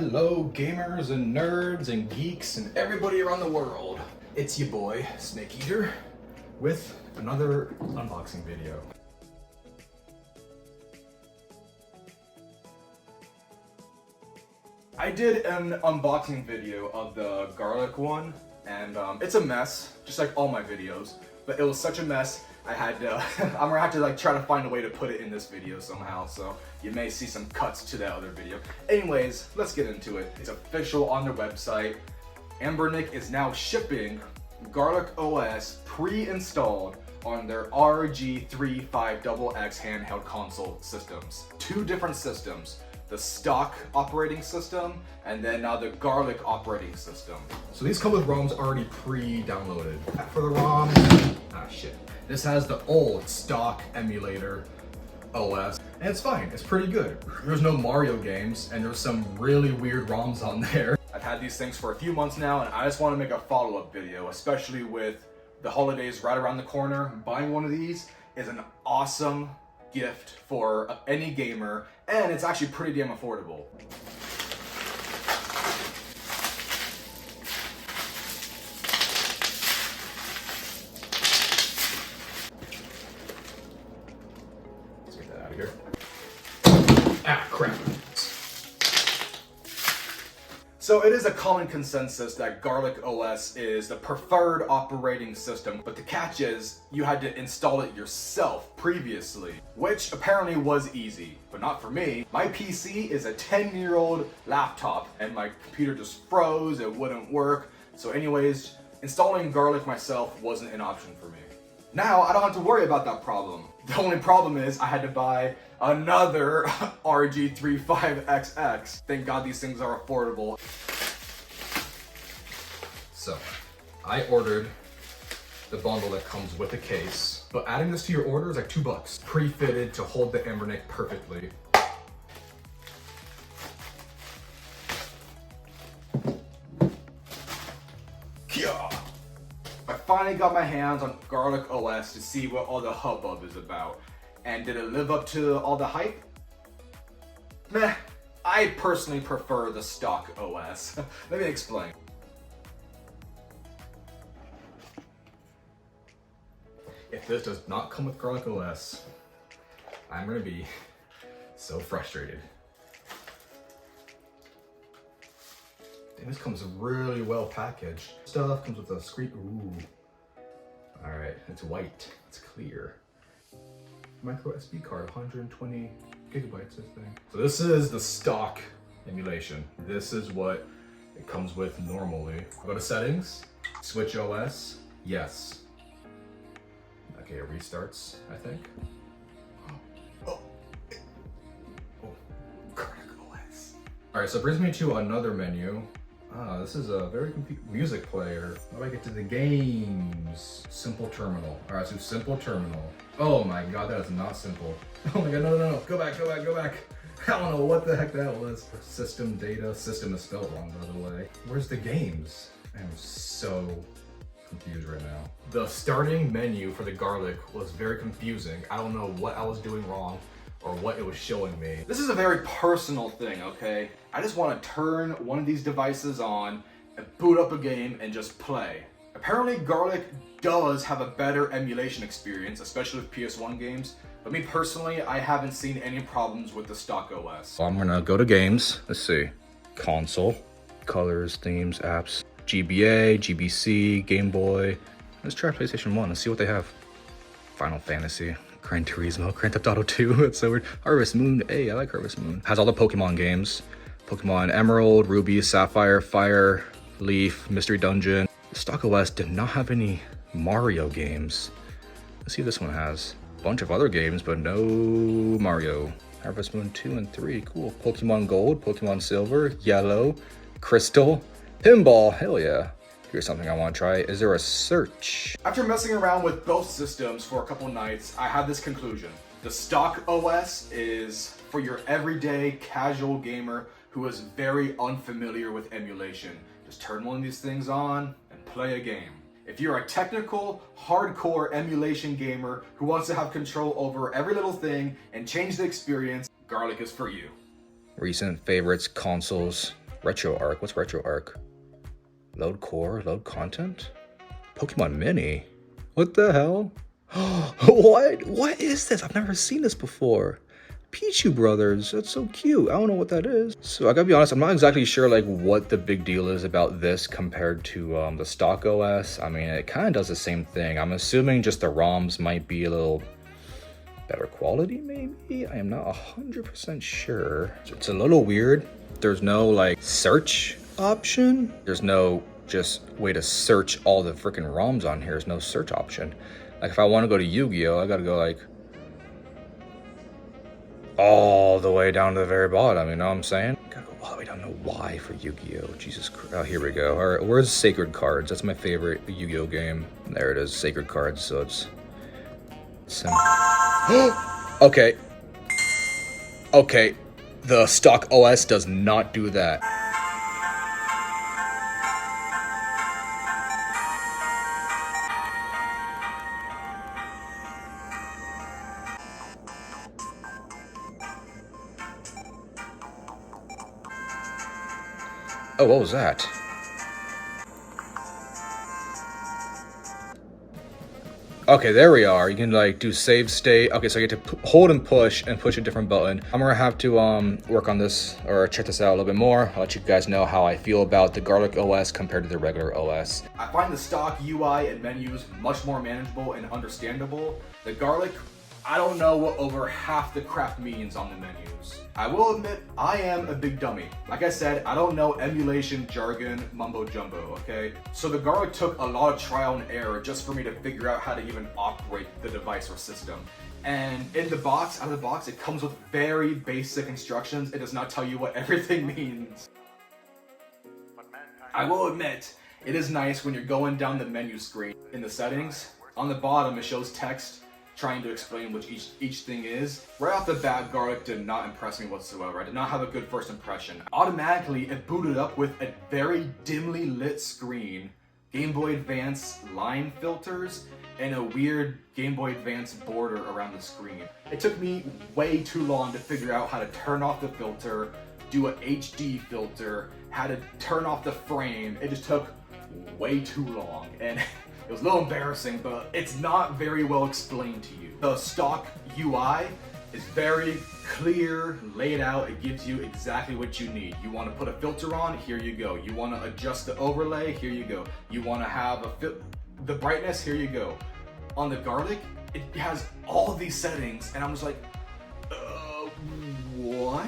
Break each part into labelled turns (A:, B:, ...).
A: Hello gamers and nerds and geeks and everybody around the world. It's your boy, Snake Eater, with another unboxing video. I did an unboxing video of the garlic one, and it's a mess, just like all my videos, but it was such a mess I had to, I'm gonna have to try to find a way to put it in this video somehow, so you may see some cuts to that other video. Anyways, let's get into it. It's official on their website. Anbernic is now shipping Garlic OS pre-installed on their RG35XX handheld console systems. Two different systems. The stock operating system, and then now the Garlic operating system. So these come with ROMs already pre-downloaded. For the ROMs, this has the old stock emulator OS, and it's fine, it's pretty good. There's no Mario games, and there's some really weird ROMs on there. I've had these things for a few months now, and I just want to make a follow-up video, especially with the holidays right around the corner. Buying one of these is an awesome gift for any gamer, and it's actually pretty damn affordable. Let's get that out of here. Ah, crap. So it is a common consensus that Garlic OS is the preferred operating system, but the catch is you had to install it yourself previously, which apparently was easy, but not for me. My PC is a 10-year-old laptop and my computer just froze, it wouldn't work. So anyways, installing Garlic myself wasn't an option for me. Now I don't have to worry about that problem. The only problem is I had to buy another RG35XX. Thank God these things are affordable. So, I ordered the bundle that comes with the case, but adding this to your order is like $2, pre-fitted to hold the Anbernic perfectly. I finally got my hands on Garlic OS to see what all the hubbub is about. And did it live up to all the hype? Meh. I personally prefer the stock OS. Let me explain. If this does not come with Garlic OS, I'm gonna be so frustrated. And this comes really well packaged. Stuff comes with a screen. Ooh. All right, it's white, it's clear. Micro SD card, 120 gigabytes, I think. So this is the stock emulation. This is what it comes with normally. Go to settings, switch OS, yes. Okay, it restarts, I think. Oh, Garlic OS. All right, so it brings me to another menu. This is a very confusing music player. How do I get to the games? Simple terminal. All right, so simple terminal. Oh my God, that is not simple. Oh my God, no. Go back. I don't know what the heck that was. System data, system is spelled wrong, by the way. Where's the games? I'm so confused right now. The starting menu for the Garlic was very confusing. I don't know what I was doing wrong or what it was showing me. This is a very personal thing, okay? I just want to turn one of these devices on and boot up a game and just play. Apparently Garlic does have a better emulation experience, especially with PS1 games, but me personally, I haven't seen any problems with the stock OS. So I'm gonna go to games, let's see. Console, colors, themes, apps, GBA, GBC, Game Boy. Let's try PlayStation 1, let's see what they have. Final Fantasy, Gran Turismo, Grand Theft Auto 2, it's so weird. Harvest Moon, hey, I like Harvest Moon. Has all the Pokemon games. Pokemon Emerald, Ruby, Sapphire, Fire, Leaf, Mystery Dungeon. The stock OS did not have any Mario games. Let's see what this one has. A bunch of other games, but no Mario. Harvest Moon 2 and 3, cool. Pokemon Gold, Pokemon Silver, Yellow, Crystal, Pinball, hell yeah. Here's something I want to try. Is there a search? After messing around with both systems for a couple nights, I had this conclusion. The stock OS is for your everyday casual gamer who is very unfamiliar with emulation. Just turn one of these things on and play a game. If you're a technical, hardcore emulation gamer who wants to have control over every little thing and change the experience, Garlic is for you. Recent favorites, consoles, RetroArch. What's RetroArch? Load core, load content? Pokemon Mini? What the hell? What is this? I've never seen this before. Pichu Brothers, that's so cute. I don't know what that is. So I gotta be honest, I'm not exactly sure like what the big deal is about this compared to the stock OS. I mean, it kind of does the same thing. I'm assuming just the ROMs might be a little better quality, maybe? I am not 100% sure. It's a little weird. There's no like search option. There's no just way to search all the freaking ROMs on here. There's no search option. Like if I want to go to Yu-Gi-Oh, I gotta go like all the way down to the very bottom, you know what I'm saying? Gotta go all the way down to Y for Yu-Gi-Oh. Jesus Christ. Oh, here we go. All right, where's Sacred Cards? That's my favorite Yu-Gi-Oh game. There it is, Sacred Cards. So it's okay. Okay. The stock OS does not do that. Oh, what was that? Okay, there we are. You can like do save state. Okay, so you get to hold and push a different button. I'm gonna have to work on this or check this out a little bit more. I'll let you guys know how I feel about the Garlic OS compared to the regular OS. I find the stock UI and menus much more manageable and understandable. The Garlic, I don't know what over half the crap means on the menus. I will admit, I am a big dummy. Like I said, I don't know emulation jargon mumbo jumbo, okay? So the Garlic took a lot of trial and error just for me to figure out how to even operate the device or system. And in the box, out of the box, it comes with very basic instructions. It does not tell you what everything means. I will admit, it is nice when you're going down the menu screen in the settings. On the bottom, it shows text trying to explain what each thing is. Right off the bat, Garlic did not impress me whatsoever. I did not have a good first impression. Automatically, it booted up with a very dimly lit screen, Game Boy Advance line filters, and a weird Game Boy Advance border around the screen. It took me way too long to figure out how to turn off the filter, do an HD filter, how to turn off the frame. It just took way too long, and it was a little embarrassing, but it's not very well explained to you. The stock UI is very clear, laid out. It gives you exactly what you need. You want to put a filter on, here you go. You want to adjust the overlay, here you go. You want to have the brightness, here you go. On the Garlic, it has all these settings, and I'm just like, what?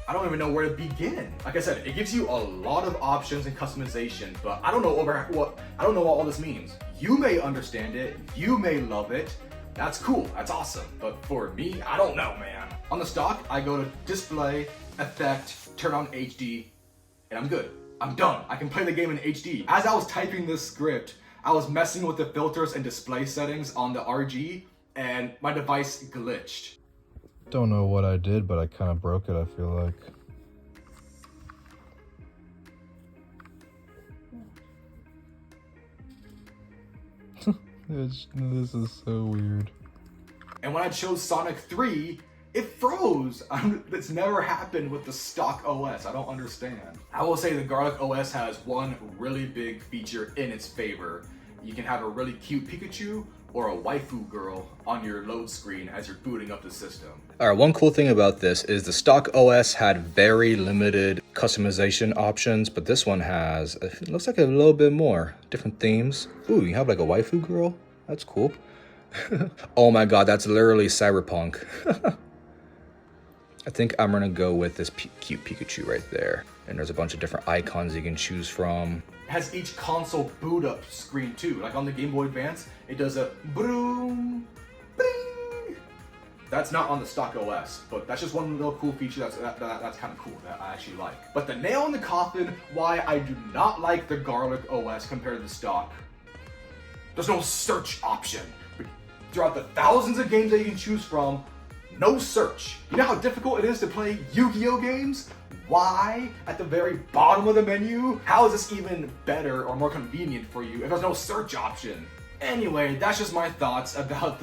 A: I don't even know where to begin. Like I said, it gives you a lot of options and customization, but I don't know what all this means. You may understand it, you may love it. That's cool, that's awesome. But for me, I don't know, man. On the stock, I go to display, effect, turn on HD, and I'm good. I'm done. I can play the game in HD. As I was typing this script, I was messing with the filters and display settings on the RG, and my device glitched.
B: Don't know what I did, but I kind of broke it, I feel like. This is so weird.
A: And when I chose Sonic 3, it froze. That's never happened with the stock OS. I don't understand. I will say the Garlic OS has one really big feature in its favor. You can have a really cute Pikachu or a waifu girl on your load screen as you're booting up the system. All right, one cool thing about this is the stock OS had very limited customization options, but this one has, it looks like a little bit more. Different themes. Ooh, you have like a waifu girl? That's cool. Oh my god, that's literally cyberpunk. I think I'm gonna go with this cute Pikachu right there. And there's a bunch of different icons you can choose from. It has each console boot up screen too. Like on the Game Boy Advance, it does a boom, bing. That's not on the stock OS, but that's just one little cool feature that's kind of cool that I actually like. But the nail in the coffin, why I do not like the Garlic OS compared to the stock, there's no search option. Throughout the thousands of games that you can choose from, no search. You know how difficult it is to play Yu-Gi-Oh games? Why at the very bottom of the menu? How is this even better or more convenient for you if there's no search option? Anyway, that's just my thoughts about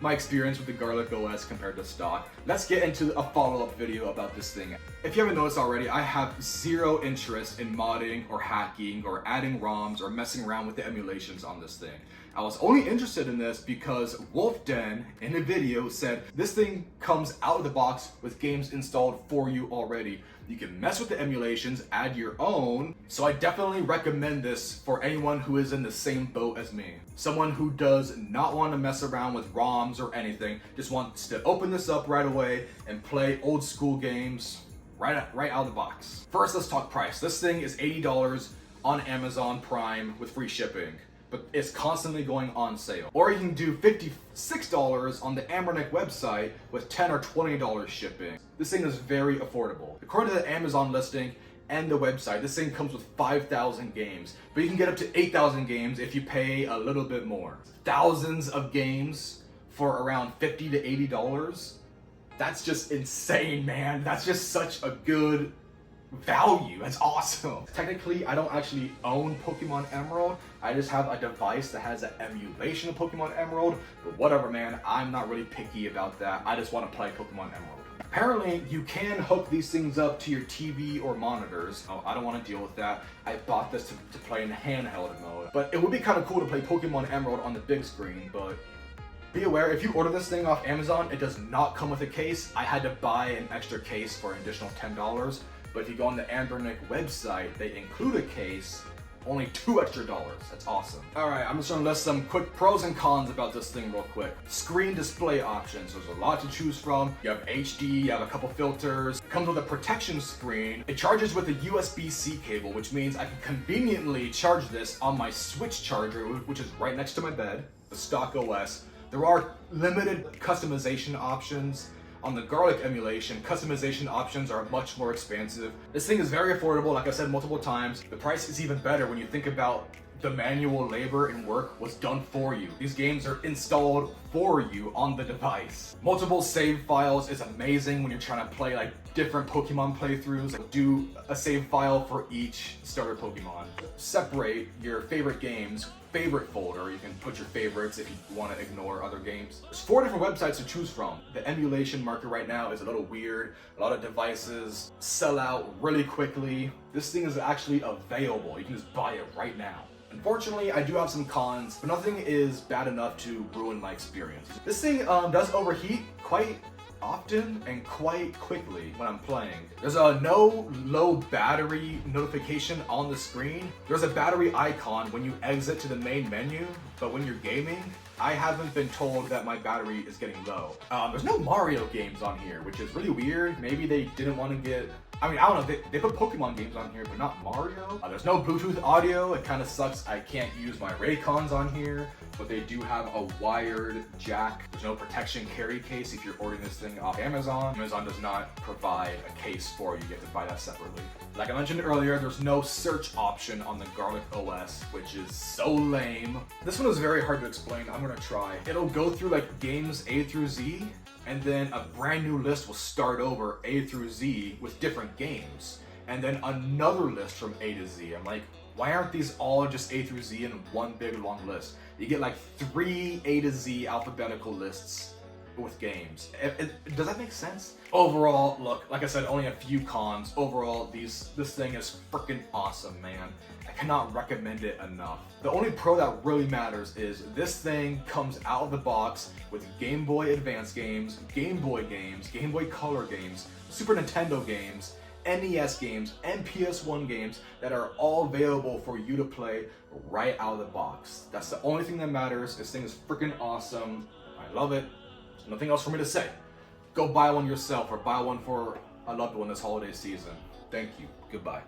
A: my experience with the Garlic OS compared to stock. Let's get into a follow-up video about this thing. If you haven't noticed already, I have zero interest in modding or hacking or adding ROMs or messing around with the emulations on this thing. I was only interested in this because WULFF DEN in a video said this thing comes out of the box with games installed for you already. You can mess with the emulations, add your own, so I definitely recommend this for anyone who is in the same boat as me. Someone who does not want to mess around with ROMs or anything, just wants to open this up right away and play old school games right out of the box. First, let's talk price. This thing is $80 on Amazon Prime with free shipping, but it's constantly going on sale. Or you can do $56 on the Anbernic website with $10 or $20 shipping. This thing is very affordable. According to the Amazon listing and the website, this thing comes with 5,000 games, but you can get up to 8,000 games if you pay a little bit more. Thousands of games for around $50 to $80. That's just insane, man. That's just such a good value. That's awesome. Technically, I don't actually own Pokemon Emerald. I just have a device that has an emulation of Pokemon Emerald, but whatever, man. I'm not really picky about that. I just want to play Pokemon Emerald. Apparently, you can hook these things up to your TV or monitors. Oh, I don't want to deal with that. I bought this to play in handheld mode, but it would be kind of cool to play Pokemon Emerald on the big screen, but be aware, if you order this thing off Amazon, it does not come with a case. I had to buy an extra case for an additional $10. But if you go on the Anbernic website, they include a case, only $2 extra. That's awesome. All right, I'm just gonna list some quick pros and cons about this thing real quick. Screen display options. There's a lot to choose from. You have HD, you have a couple filters. It comes with a protection screen. It charges with a USB-C cable, which means I can conveniently charge this on my Switch charger, which is right next to my bed, the stock OS. There are limited customization options. On the Garlic emulation, customization options are much more expansive. This thing is very affordable, like I said multiple times. The price is even better when you think about the manual labor and work was done for you. These games are installed for you on the device. Multiple save files is amazing when you're trying to play like different Pokemon playthroughs. Do a save file for each starter Pokemon. Separate your favorite games, favorite folder. You can put your favorites if you want to ignore other games. There's 4 different websites to choose from. The emulation market right now is a little weird. A lot of devices sell out really quickly. This thing is actually available. You can just buy it right now. Unfortunately, I do have some cons, but nothing is bad enough to ruin my experience. This thing does overheat quite often and quite quickly when I'm playing. There's a no low battery notification on the screen. There's a battery icon when you exit to the main menu, but when you're gaming, I haven't been told that my battery is getting low. There's no Mario games on here, which is really weird. Maybe they didn't want to get, I mean, I don't know, they put Pokemon games on here, but not Mario. There's no Bluetooth audio. It kind of sucks. I can't use my Raycons on here, but they do have a wired jack. There's no protection carry case if you're ordering this thing off Amazon. Amazon does not provide a case for you. You have to buy that separately. Like I mentioned earlier, there's no search option on the Garlic OS, which is so lame. This one is very hard to explain. I'm gonna try. It'll go through like games A through Z, and then a brand new list will start over A through Z with different games, and then another list from A to Z. I'm like, why aren't these all just A through Z in one big long list? You get like 3 A to Z alphabetical lists with games. Does that make sense? Overall, look, like I said, only a few cons. Overall, this thing is freaking awesome, man. I cannot recommend it enough. The only pro that really matters is this thing comes out of the box with Game Boy Advance games, Game Boy Color games, Super Nintendo games, NES games, and PS1 games that are all available for you to play right out of the box. That's the only thing that matters. This thing is freaking awesome. I love it. There's nothing else for me to say. Go buy one yourself or buy one for a loved one this holiday season. Thank you. Goodbye.